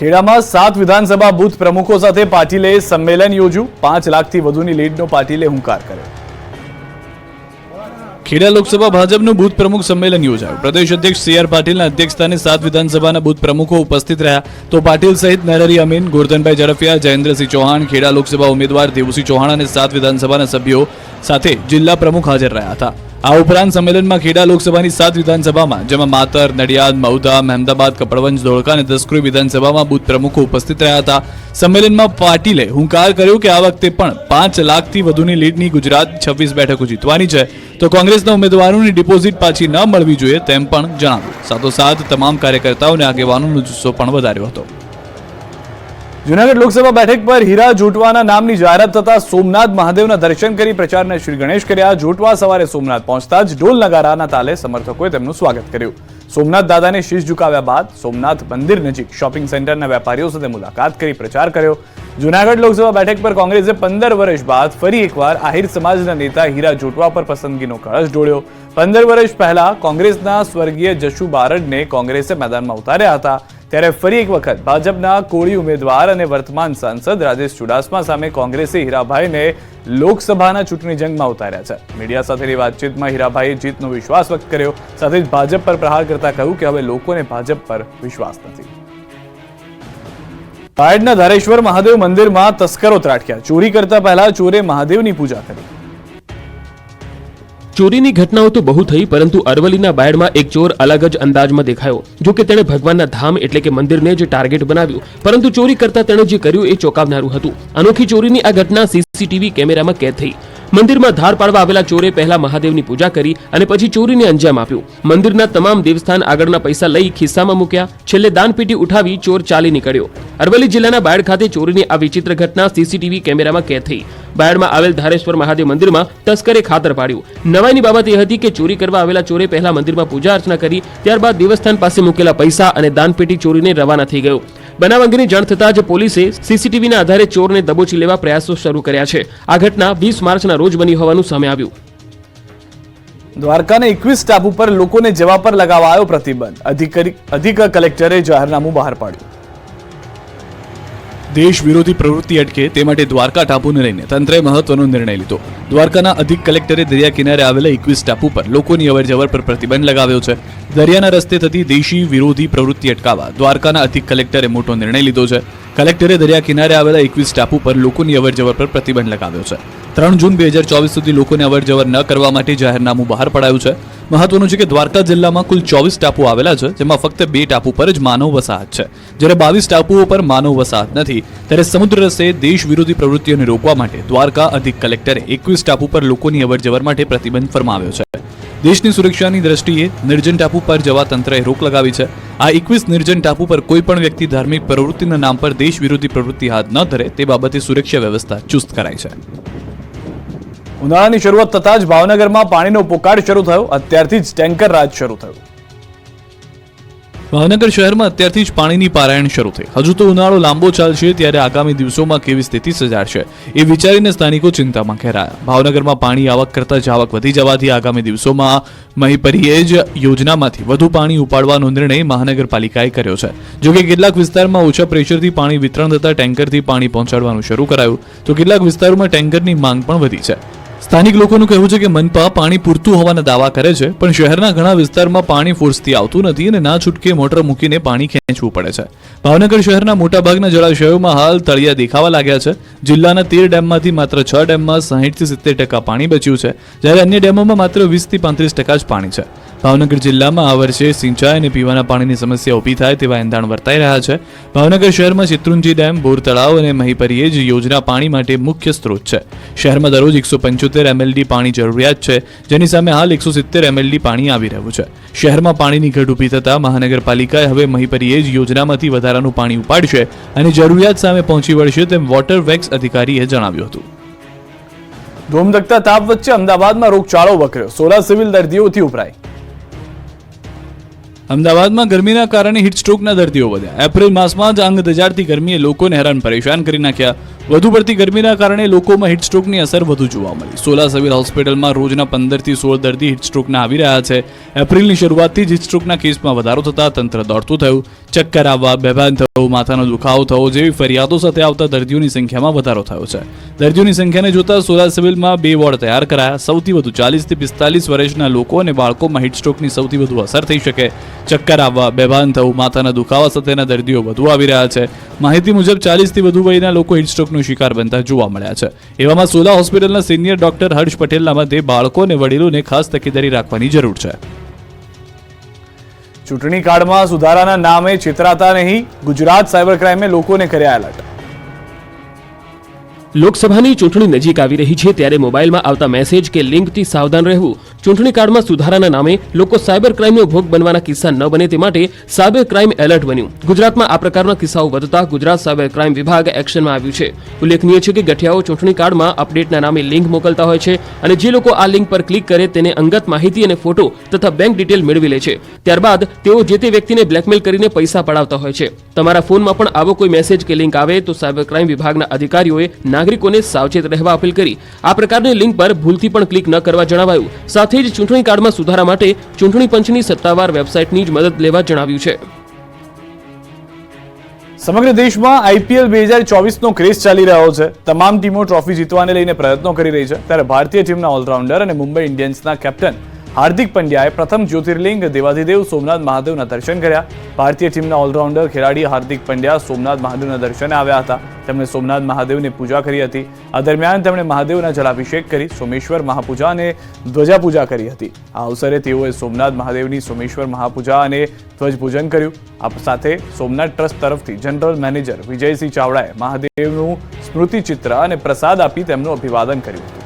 ખેડામાં 7 વિધાનસભા બૂથ પ્રમુખો સાથે પાટીલે સંમેલન યોજ્યું। 5 લાખથી વધુની લીડનો પાટીલે હુંકાર કર્યો। ખેડા લોકસભા ભાજપનું બૂથ પ્રમુખ સંમેલન યોજાયું। પ્રદેશ અધ્યક્ષ CR પાટીલના અધ્યક્ષસ્થાને 7 વિધાનસભાના બૂથ પ્રમુખો ઉપસ્થિત રહ્યા તો પાટીલ સહિત નરહરી અમીન, ગોરધનભાઈ ઝડફિયા, જયેન્દ્રસિંહ ચૌહાણ, ખેડા લોકસભા ઉમેદવાર દેવુસિંહ ચૌહાણ અને 7 વિધાનસભાના સભ્યો સાથે જિલ્લા પ્રમુખ હાજર રહ્યા હતા। આ ઉપરાંત સંમેલનમાં ખેડા લોકસભાની 7 વિધાનસભામાં જેમાં માતર, નડિયાદ, મહુધા, મહેમદાબાદ, કપડવંજ, ધોળકા અને દસક્રોઈ વિધાનસભામાં બૂથ પ્રમુખો ઉપસ્થિત રહ્યા હતા। સંમેલનમાં પાટીલે હુંકાર કર્યો કે આ વખતે પણ 5 લાખથી વધુની લીડની ગુજરાત 26 બેઠકો જીતવાની છે તો કોંગ્રેસના ઉમેદવારોની ડિપોઝિટ પાછી ન મળવી જોઈએ તેમ પણ જણાવ્યું। સાથોસાથ તમામ કાર્યકર્તાઓને આગેવાનોનો જુસ્સો પણ વધાર્યો હતો। જૂનાગઢ લોકસભા બેઠક પર હીરા જોટવાના નામની જાહેરાત થતા સોમનાથ મહાદેવના દર્શન કરી પ્રચારના શ્રી ગણેશ કર્યા। જોટવા સવારે સોમનાથ પહોંચતા જ ઢોલ નગારાના તાલે સમર્થકોએ તેમનું સ્વાગત કર્યું। સોમનાથ દાદાને શીશ ઝુકાવ્યા બાદ સોમનાથ મંદિર નજીક શોપિંગ સેન્ટરના વેપારીઓ સાથે મુલાકાત કરી પ્રચાર કર્યો। જૂનાગઢ લોકસભા બેઠક પર કોંગ્રેસે 15 વર્ષ બાદ ફરી એકવાર આહિર સમાજના નેતા હીરા જોટવા પર પસંદગીનો કળશ ઢોળ્યો। 15 વર્ષ પહેલા કોંગ્રેસના સ્વર્ગીય જશુ બારડને કોંગ્રેસે મેદાનમાં ઉતાર્યા હતા ત્યારે ફરી એક વખત ભાજપના કોળી ઉમેદવાર અને વર્તમાન સાંસદ રાજેશ ચુડાસમા સામે કોંગ્રેસે હીરાભાઈને લોકસભાના ચૂંટણી જંગમાં ઉતાર્યા છે। મીડિયા સાથેની વાતચીતમાં હીરાભાઈએ જીતનો વિશ્વાસ વ્યક્ત કર્યો। સાથે જ ભાજપ પર પ્રહાર કરતા કહ્યું કે હવે લોકોને ભાજપ પર વિશ્વાસ નથી। બાયડના ધારેશ્વર મહાદેવ મંદિરમાં તસ્કરો ત્રાટક્યા। ચોરી કરતા પહેલા ચોરે મહાદેવની પૂજા કરી। ચોરીની ઘટનાઓ તો બહુ થઈ પરંતુ અરવલ્લીના બાયડમાં એક ચોર અલગ જ અંદાજમાં દેખાયો। જો કે તેણે ભગવાનના ધામ એટલે કે મંદિરને જ ટાર્ગેટ બનાવ્યું પરંતુ ચોરી કરતા તેણે જે કર્યું એ ચોંકાવનારું હતું। અનોખી ચોરીની આ ઘટના સીસીટીવી કેમેરામાં કેદ થઈ। મંદિરમાં ધાર પાડવા આવેલા ચોરે પહેલા મહાદેવની પૂજા કરી અને પછી ચોરીને અંજામ આપ્યો। મંદિરના તમામ દેવસ્થાન આગળના પૈસા લઈ ખિસ્સામાં મૂક્યા। છેલ્લે દાનપેટી ઉઠાવી ચોર ચાલી નીકળ્યો। અરવલ્લી જિલ્લાના બાયડ ખાતે ચોરીની આ વિચિત્ર ઘટના સીસીટીવી કેમેરામાં કેદ થઈ। બાયડમાં આવેલ ધારેશ્વર મહાદેવ મંદિરમાં તસ્કરે ખાતર પાડ્યું। નવાઈની બાબત એ હતી કે ચોરી કરવા આવેલા ચોરે પહેલા મંદિરમાં પૂજા અર્ચના કરી ત્યારબાદ દેવસ્થાન પાસે મૂકેલા પૈસા અને દાનપેટી ચોરીને રવાના થઈ ગયો। બનાવ અંગેની જાણ થતાં જ પોલીસે સીસીટીવીના આધારે ચોરને દબોચી લેવા પ્રયાસો શરૂ કર્યા છે। આ ઘટના 20 માર્ચના રોજ બની હોવાનું સામે આવ્યું। દ્વારકાના 21 ટાપુ પર લોકોને જવા પર લગાવાયો પ્રતિબંધ। અધિક કલેક્ટરે જાહેરનામું બહાર પાડ્યું। દેશ વિરોધી પ્રવૃત્તિ અટકે તે માટે દ્વારકા ટાપુને લઈને તંત્રએ મહત્વનો નિર્ણય લીધો। દ્વારકાના અધિક કલેક્ટરે દરિયા કિનારે આવેલા 21 ટાપુ પર લોકોની અવરજવર પર પ્રતિબંધ લગાવ્યો છે। દરિયાના રસ્તે થતી દેશી વિરોધી પ્રવૃત્તિ અટકાવવા દ્વારકાના અધિક કલેક્ટરે મોટો નિર્ણય લીધો છે। કલેક્ટરે દરિયા કિનારે આવેલા 21 ટાપુ પર લોકોની અવરજવર પર પ્રતિબંધ લગાવ્યો છે। 3 જૂન 2024 સુધી લોકોને અવરજવર ન કરવા માટે જાહેરનામું બહાર પડાયું છે। મહત્વનું છે કે દ્વારકા જિલ્લામાં કુલ 24 ટાપુ આવેલા છે જેમાં ફક્ત 2 ટાપુ પર જ માનવ વસાહત છે જ્યારે 22 ટાપુઓ પર માનવ વસાહત નથી। ત્યારે સમુદ્ર રસ્તે દેશ વિરોધી પ્રવૃત્તિઓને રોકવા માટે દ્વારકા અધિક કલેક્ટરે 21 ટાપુ પર લોકોની અવરજવર માટે પ્રતિબંધ ફરમાવ્યો છે। દેશની સુરક્ષાની દ્રષ્ટિએ નિર્જન ટાપુ પર જવા તંત્રએ રોક લગાવી છે। આ 21 નિર્જન ટાપુ પર કોઈ પણ વ્યક્તિ ધાર્મિક પ્રવૃત્તિના નામ પર દેશ વિરોધી પ્રવૃત્તિ હાથ ન ધરે તે બાબતે સુરક્ષા વ્યવસ્થા ચુસ્ત કરાઈ છે। ઉનાળાની શરૂઆત થતાં જ ભાવનગરમાં પાણીનો પોકાળ શરૂ થયો। અત્યારથી જ ટેન્કર રાજ શરૂ થયું। ભાવનગર શહેરમાં અત્યારથી જ પાણીની પારાયણ શરૂ થઈ। હજુ તો ઉનાળો લાંબો ચાલશે ત્યારે આગામી દિવસોમાં કેવી સ્થિતિ સર્જાશે એ વિચારીને સ્થાનિકો ચિંતામાં ઘેરાયા। ભાવનગરમાં પાણી આવક કરતાં જ આવક વધી જવાથી આગામી દિવસોમાં મહીપરિયેજ યોજનામાંથી વધુ પાણી ઉપાડવાનો નિર્ણય મહાનગરપાલિકાએ કર્યો છે। જોકે કેટલાક વિસ્તારમાં ઓછા પ્રેશરથી પાણી વિતરણ થતાં ટેન્કરથી પાણી પહોંચાડવાનું શરૂ કરાયું તો કેટલાક વિસ્તારોમાં ટેન્કરની માંગ પણ વધી છે। સ્થાનિક લોકોનું કહેવું છે કે મનપા પાણી પૂરતું હોવાના દાવા કરે છે પણ શહેરના ઘણા વિસ્તારમાં પાણી ફોર્સથી આવતું નથી અને ના છૂટકે મોટર મૂકીને પાણી ખેંચવું પડે છે। ભાવનગર શહેરના મોટાભાગના જળાશયોમાં હાલ તળિયા દેખાવા લાગ્યા છે। જિલ્લાના 13 ડેમમાંથી માત્ર 6 ડેમમાં 60 થી 70% પાણી બચ્યું છે જ્યારે અન્ય ડેમોમાં માત્ર 20 થી 35% જ પાણી છે। ભાવનગર જિલ્લામાં આ વર્ષે સિંચાઈ અને પીવાના પાણીની સમસ્યા ઊભી થાય તેવા એંધાણ વર્તાઈ રહ્યા છે। ભાવનગર શહેરમાં શેત્રુંજી ડેમ, બોર તળાવ અને મહીપરિયેજ યોજના પાણી માટે મુખ્ય સ્ત્રોત છે। શહેરમાં દરરોજ 175 MLD પાણી જરૂરિયાત છે જેની સામે હાલ 170 MLD પાણી આવી રહ્યું છે। શહેરમાં પાણીની ઘટ ઊભી થતાં મહાનગરપાલિકાએ હવે મહીપરિયેજ યોજનામાંથી વધારાનું પાણી ઉપાડશે અને જરૂરિયાત સામે પહોંચી વળશે તેમ વોટર વેક્સ અધિકારીએ જણાવ્યું હતું। ધોમધખતા તાપ વચ્ચે અમદાવાદમાં રોગચાળો વકર્યો। 16 સિવિલ દર્દીઓથી ઉભરાઈ। અમદાવાદમાં ગરમીના કારણે હીટ સ્ટ્રોકના દર્દીઓ વધ્યા। એપ્રિલ માસમાં જ અંગ દજાડતી ગરમીએ લોકોને હેરાન પરેશાન કરી નાખ્યા। વધુ પડતી ગરમીના કારણે લોકોમાં હીટસ્ટ્રોકની અસર વધુ જોવા મળી. સોલા સિવિલ હોસ્પિટલમાં રોજના 15 થી 16 દર્દી હીટસ્ટ્રોકના આવી રહ્યા છે. એપ્રિલની શરૂઆતથી જ હીટસ્ટ્રોકના કેસમાં વધારો થતા તંત્ર દોડતું થયું. ચક્કર આવવા, બેભાન થવું, માથાનો દુખાવો થવો જેવી ફરિયાદો સાથે આવતા દર્દીઓની સંખ્યામાં વધારો થયો છે. દર્દીઓની સંખ્યાને જોતા સોલા સિવિલમાં 2 વોર્ડ તૈયાર કરાયા. સૌથી વધુ 40 થી 45 વર્ષના લોકો અને બાળકોમાં હીટસ્ટ્રોકની સૌથી વધુ અસર થઈ શકે. ચક્કર આવવા, બેભાન થવું, માથાના દુખાવા સાથેના દર્દીઓ વધુ આવી રહ્યા છે. માહિતી મુજબ 40 થી વધુ વયના લોકો હીટસ્ટ્રોકનો શિકાર બનતા જોવા મળ્યા છે. એવામાં સોલા હોસ્પિટલના સિનિયર ડોક્ટર હર્ષ પટેલના મતે બાળકો અને વડીલોને ખાસ તકેદારી રાખવાની જરૂર છે. ચૂંટણી કાર્ડમાં સુધારાના નામે છેતરાતા નહીં, ગુજરાત સાયબર ક્રાઇમે લોકોને કર્યા એલર્ટ. લોકસભાની ચૂંટણી નજીક આવી રહી છે ત્યારે મોબાઈલમાં આવતા મેસેજ કે લિંકથી સાવધાન રહેવું. ચૂંટણી કાર્ડમાં સુધારાના નામે લોકો સાયબર ક્રાઇમનો ભોગ બનવાના કિસ્સા ન બને તે માટે સાયબર ક્રાઇમ એલર્ટ બન્યું. ગુજરાતમાં આ પ્રકારના કિસ્સાઓ વધતા ગુજરાત સાયબર ક્રાઇમ વિભાગ એક્શનમાં આવ્યું છે. ઉલ્લેખનીય છે કે ગઠિયાઓ ચૂંટણી કાર્ડમાં અપડેટના નામે લિંક મોકલતા હોય છે અને જે લોકો આ લિંક પર ક્લિક કરે તેને અંગત માહિતી અને ફોટો તથા બેંક ડિટેલ મેળવી લે છે. ત્યારબાદ તેઓ જે તે વ્યક્તિને બ્લેકમેલ કરીને પૈસા પડાવતા હોય છે. તમારા ફોનમાં પણ આવો કોઈ મેસેજ કે લિંક આવે તો સાયબર ક્રાઇમ વિભાગના અધિકારીઓએ નાગરિકોને સાવચેત રહેવા અપીલ કરી આ પ્રકારની લિંક પર ભૂલથી પણ ક્લિક ન કરવા જણાવાયું. સાથે જ ચૂંટણી કાર્ડમાં સુધારા માટે ચૂંટણી પંચની સત્તાવાર વેબસાઇટની જ મદદ લેવા જણાવ્યું છે. સમગ્ર દેશમાં આઈપીએલ 2024નો ક્રેઝ ચાલી રહ્યો છે. તમામ ટીમો ટ્રોફી જીતવાને લઈને પ્રયત્નો કરી રહી છે. ત્યારે ભારતીય ટીમના ઓલરાઉન્ડર અને મુંબઈ ઇન્ડિયન્સના કેપ્ટન હાર્દિક પંડ્યાએ પ્રથમ જ્યોતિર્લિંગ દેવાધિદેવ સોમનાથ મહાદેવના દર્શન કર્યા. ભારતીય ટીમના ઓલરાઉન્ડર ખેલાડી હાર્દિક પંડ્યા સોમનાથ મહાદેવના દર્શને આવ્યા હતા. તેમણે સોમનાથ મહાદેવની પૂજા કરી હતી. આ દરમિયાન તેમણે મહાદેવના જલાભિષેક કરી સોમેશ્વર મહાપૂજા અને ધ્વજા પૂજા કરી હતી. આ અવસરે તેઓએ સોમનાથ મહાદેવની સોમેશ્વર મહાપૂજા અને ધ્વજ પૂજન કર્યું. આ સાથે સોમનાથ ટ્રસ્ટ તરફથી જનરલ મેનેજર વિજયસિંહ ચાવડાએ મહાદેવનું સ્મૃતિ ચિત્ર અને પ્રસાદ આપી તેમનું અભિવાદન કર્યું હતું.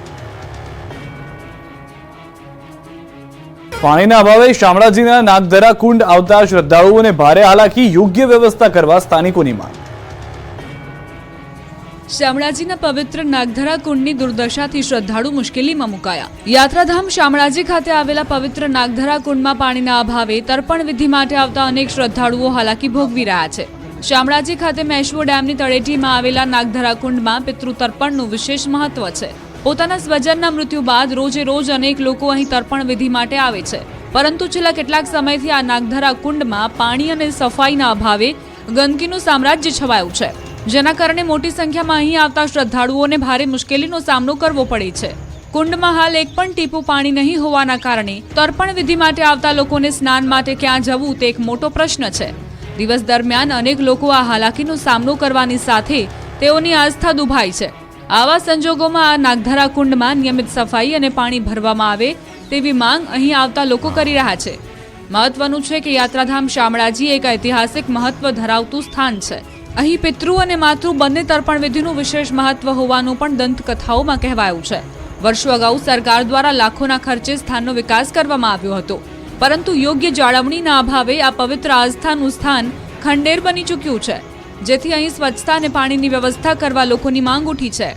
પાણીના અભાવે શામળાજીના નાગધરા કુંડ આવતા શ્રદ્ધાળુઓને ભારે હાલાકી, યોગ્ય વ્યવસ્થા કરવા સ્થાનિકોની માંગ. શામળાજીના પવિત્ર નાગધરા કુંડની દુર્દશાથી શ્રદ્ધાળુ મુશ્કેલીમાં મુકાયા. યાત્રાધામ શામળાજી ખાતે આવેલા પવિત્ર નાગધરા કુંડમાં પાણીના અભાવે તર્પણ વિધિ માટે આવતા અનેક શ્રદ્ધાળુઓ હાલાકી ભોગવી રહ્યા છે. શામળાજી ખાતે મેશ્વો ડેમની તળેટીમાં આવેલા નાગધરા કુંડમાં પિતૃ તર્પણનું વિશેષ મહત્વ છે. પોતાના સ્વજનના મૃત્યુ બાદ રોજે રોજ અનેક લોકો અહીં તર્પણ વિધિ માટે આવે છે. પરંતુ છેલ્લા કેટલાક સમયથી આ નાગધરા કુંડમાં પાણી અને સફાઈના અભાવે ગંદકીનું સામ્રાજ્ય છવાયું છે, જેના કારણે મોટી સંખ્યામાં અહીં આવતા શ્રદ્ધાળુઓને ભારે મુશ્કેલીનો સામનો કરવો પડે છે. કુંડમાં હાલ એક પણ ટીપું પાણી નહીં હોવાના કારણે તર્પણ વિધિ માટે આવતા લોકોને સ્નાન માટે ક્યાં જવું તે એક મોટો પ્રશ્ન છે. દિવસ દરમિયાન અનેક લોકો આ હાલાકીનો સામનો કરવાની સાથે તેઓની આસ્થા દુભાઈ છે. આવા સંજોગોમાં આ નાગધરા કુંડમાં નિયમિત સફાઈ અને પાણી ભરવામાં આવે તેવી માંગ અહીં આવતા લોકો કરી રહ્યા છે. મહત્વનું છે કે યાત્રાધામ શામળાજી એક ઐતિહાસિક મહત્વ ધરાવતું સ્થાન છે. અહીં પિતૃ અને માતૃ બંને તર્પણ વિધિનું વિશેષ મહત્વ હોવાનું પણ દંતકથાઓમાં કહેવાયું છે. વર્ષો અગાઉ સરકાર દ્વારા લાખોના ખર્ચે સ્થાનનો વિકાસ કરવામાં આવ્યો હતો, પરંતુ યોગ્ય જાળવણીના અભાવે આ પવિત્ર આસ્થાનું સ્થાન ખંડેર બની ચૂક્યું છે, જેથી અહીં સ્વચ્છતા અને પાણીની વ્યવસ્થા કરવા લોકોની માંગ ઉઠી છે.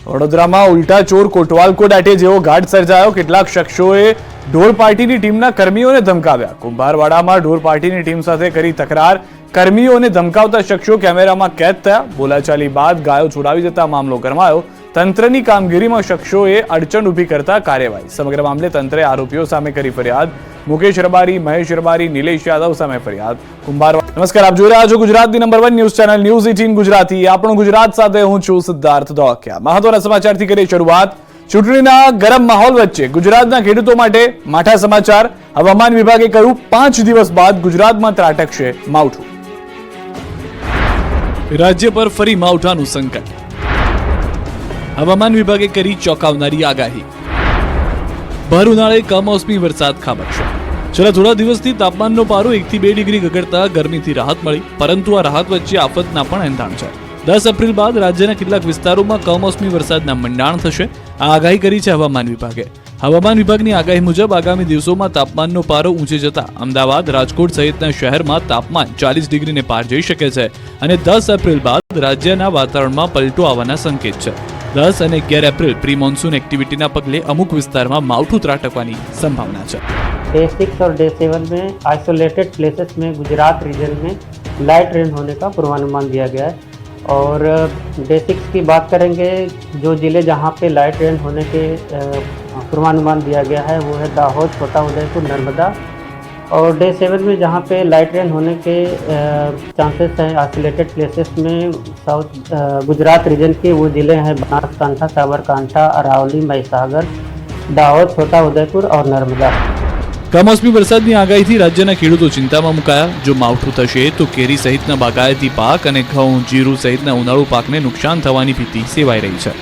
વડોદરામાં ઉલ્ટા ચોર કોટવાલ કો દાટે જેવો ઘાટ સર્જાયો. કેટલાક શખ્સોએ ઢોર પાર્ટીની ટીમના કર્મીઓને ધમકાવ્યા. કુંભારવાડામાં ઢોર પાર્ટીની ટીમ સાથે કરી તકરાર. કર્મીઓને ધમકાવતા શખ્સો કેમેરામાં કેદ થયા. બોલાચાલી બાદ ગાયો છોડાવી જતા મામલો ગરમાયો. તંત્રની કામગીરીમાં શખ્સોએ અડચણ ઊભી કરતા કાર્યવાહી. સમગ્ર મામલે તંત્રે આરોપીઓ સામે કરી ફરિયાદ. મુકેશ રબારી, મહેશ રબારી, નિલેશ યાદવ સામે ફરિયાદ. કુંભારવાડા. નમસ્કાર, આપ જોઈ રહ્યા છો ગુજરાતની number 1 news channel news 18 Gujarati. આપણું ગુજરાત સાથે હું છું સિદ્ધાર્થ દોડકિયા. મહત્વના સમાચારથી કરીએ શરૂઆત. ચૂંટણીના ગરમ માહોલ વચ્ચે ગુજરાતના ખેડૂતો માટે માઠા સમાચાર. હવામાન વિભાગે કહ્યું 5 દિવસ બાદ ગુજરાતમાં ત્રાટકશે માવઠું. રાજ્ય પર ફરી માવઠાનું સંકટ. હવામાન વિભાગે કરી ચોંકાવનારી આગાહી. ભર ઉનાળે કમોસમી વરસાદ ખાબકશે. છેલ્લા થોડા દિવસથી તાપમાનનો પારો 1 થી 2 ડિગ્રી ગગડતા ગરમીથી રાહત મળી, પરંતુ આ રાહત વચ્ચે આફતના પણ એંધાણ છે. 10 એપ્રિલ બાદ રાજ્યના કેટલાક વિસ્તારોમાં કમોસમી વરસાદના મંડાણ થશે. આ આગાહી કરી છે હવામાન વિભાગે. હવામાન વિભાગની આગાહી મુજબ આગામી દિવસોમાં તાપમાનનો પારો ઊંચે જતા અમદાવાદ, રાજકોટ સહિતના શહેરમાં તાપમાન 40 ડિગ્રીને પાર જઈ શકે છે અને 10 એપ્રિલ બાદ રાજ્યના વાતાવરણમાં પલટો આવવાના સંકેત છે. 10 અને 11 એપ્રિલ પ્રી મોન્सून एक्टिविटी पगले अमुक विस्तार में मावठू त्राटकवानी संभावना है. डे 6 और डे 7 में आइसोलेटेड प्लेसेस में गुजरात रीजन में लाइट रेन होने का पूर्वानुमान दिया गया है. और डे 6 की बात करेंगे, जो ज़िले जहाँ पे लाइट रेन होने के पूर्वानुमान दिया गया है वो है दाहोद, छोटा उदयपुर, नर्मदा। और डे 7 में जहाँ पे लाइट रेन होने के चांसेस हैं आइसोलेटेड प्लेसेस में साउथ गुजरात रीजन के वो ज़िले हैं बनासकांठा, साबरकांठा, अरावली, महिसागर, दाहोद, छोटा उदयपुर और नर्मदा। કમોસમી વરસાદની આગાહીથી રાજ્યના ખેડૂતો ચિંતામાં મુકાયા. જો માવઠું થશે તો કેરી સહિતના બાગાયતી પાક અને ઘઉં, જીરું સહિતના ઉનાળુ પાકને નુકસાન થવાની ભીતિ સેવાઈ રહી છે.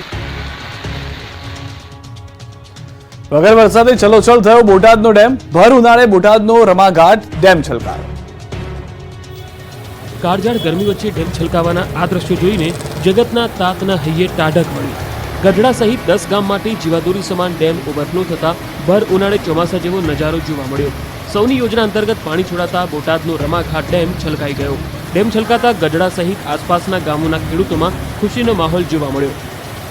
વગર વરસાદે છલોછલ થયો બોટાદનો ડેમ. ભર ઉનાળે બોટાદનો રમાઘાટ ડેમ છલકાયો. કાળઝાળ ગરમી વચ્ચે ડેમ છલકાવાના આ દ્રશ્યો જોઈને જગતના તાતના હૈયે ટાઢક મળી. ગઢડા સહિત 10 ગામ માટે જીવાદોરી સમાન ડેમ ઓવરફ્લો થતા ભર ઉનાળે ચોમાસા જેવો નજારો જોવા મળ્યો. સૌની યોજના અંતર્ગત પાણી છોડાતા બોટાદનો રમાઘાટ ડેમ છલકાઈ ગયો. ડેમ છલકાતા ગઢડા સહિત આસપાસના ગામોના ખેડૂતોમાં ખુશીનો માહોલ જોવા મળ્યો.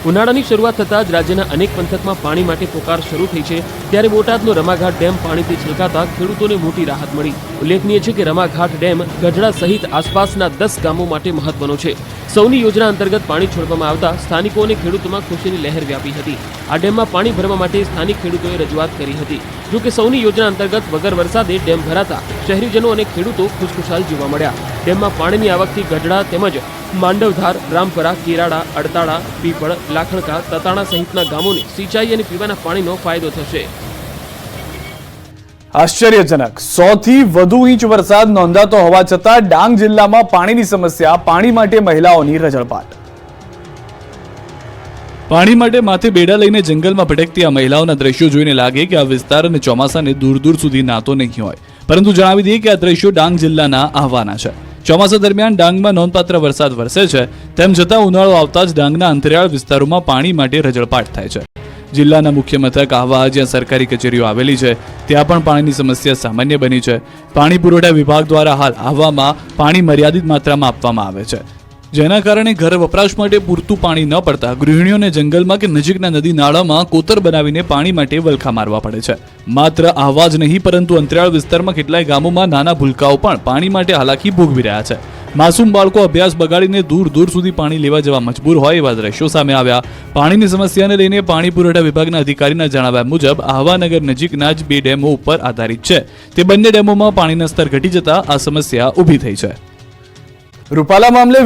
ઉનાળાની શરૂઆત થતાં જ રાજ્યના અનેક પંથકમાં પાણી માટે પોકાર શરૂ થઈ છે, ત્યારે બોટાદનો રમાઘાટ ડેમ પાણીથી છલકાતા ખેડૂતોને મોટી રાહત મળી. ઉલ્લેખનીય છે કે રમાઘાટ ડેમ ગઢડા સહિત આસપાસના 10 ગામો માટે મહત્વનો છે. સૌની યોજના અંતર્ગત પાણી છોડવામાં આવતા સ્થાનિકો અને ખેડૂતોમાં ખુશીની લહેર વ્યાપી હતી. આ ડેમમાં પાણી ભરવા માટે સ્થાનિક ખેડૂતોએ રજૂઆત કરી હતી. જો કે સૌની યોજના અંતર્ગત વગર વરસાદે ડેમ ભરાતા શહેરીજનો અને ખેડૂતો ખુશખુશાલ જોવા મળ્યા. ડેમમાં પાણીની આવકથી ગઢડા તેમજ માંડવધાર, રામપરા, કેરાડા, અડતાળા, પીપળ, લાખણકા, તતાણા સહિતના ગામોને સિંચાઈ અને પીવાના પાણીનો ફાયદો થશે. આશ્ચર્યજનક 100 થી વધુ ઇંચ વરસાદ નોંધાતો હોવા છતાં ડાંગ જિલ્લામાં પાણીની સમસ્યા, પાણી માટે મહિલાઓની રઝળપાટ. પાણી માટે માથે બેડા લઈને જંગલમાં ભટકતી આ મહિલાઓના દ્રશ્યો જોઈને લાગે કે આ વિસ્તાર અને ચોમાસાને દૂર દૂર સુધી નાતો નહીં હોય. પરંતુ જણાવી દઈએ કે આ દ્રશ્યો ડાંગ જિલ્લાના આહવાના છે. ચોમાસા દરમિયાન ડાંગમાં નોંધપાત્ર વરસાદ વરસે છે, તેમ છતાં ઉનાળો આવતા જ ડાંગના અંતરિયાળ વિસ્તારોમાં પાણી માટે રઝળપાટ થાય છે. જિલ્લાના મુખ્ય મથક આહવા, જ્યાં સરકારી કચેરીઓ આવેલી છે, ત્યાં પણ પાણીની સમસ્યા સામાન્ય બની છે. પાણી પુરવઠા વિભાગ દ્વારા હાલ આહવામાં પાણી મર્યાદિત માત્રામાં આપવામાં આવે છે, જેના કારણે ઘર વપરાશ માટે પૂરતું પાણી ન પડતા ગૃહિણીઓને જંગલમાં કે નજીકના નદી નાળામાં કોતર બનાવીને પાણી માટે વલખા મારવા પડે છે. માત્ર આહવા જ નહીં, પરંતુ અંતરિયાળ વિસ્તારમાં કેટલાય ગામોમાં નાના ભૂલકાઓ પણ પાણી માટે હાલાકી ભોગવી રહ્યા છે. માસૂમ બાળકો અભ્યાસ બગાડીને દૂર દૂર સુધી પાણી લેવા જવા મજબૂર હોય એવા દ્રશ્યો સામે આવ્યા. પાણીની સમસ્યાને લઈને પાણી પુરવઠા વિભાગના અધિકારીના જણાવ્યા મુજબ આહવાનગર નજીકના જ 2 ડેમો ઉપર આધારિત છે. તે બંને ડેમોમાં પાણીના સ્તર ઘટી જતા આ સમસ્યા ઊભી થઈ છે. રૂપાલા મામલે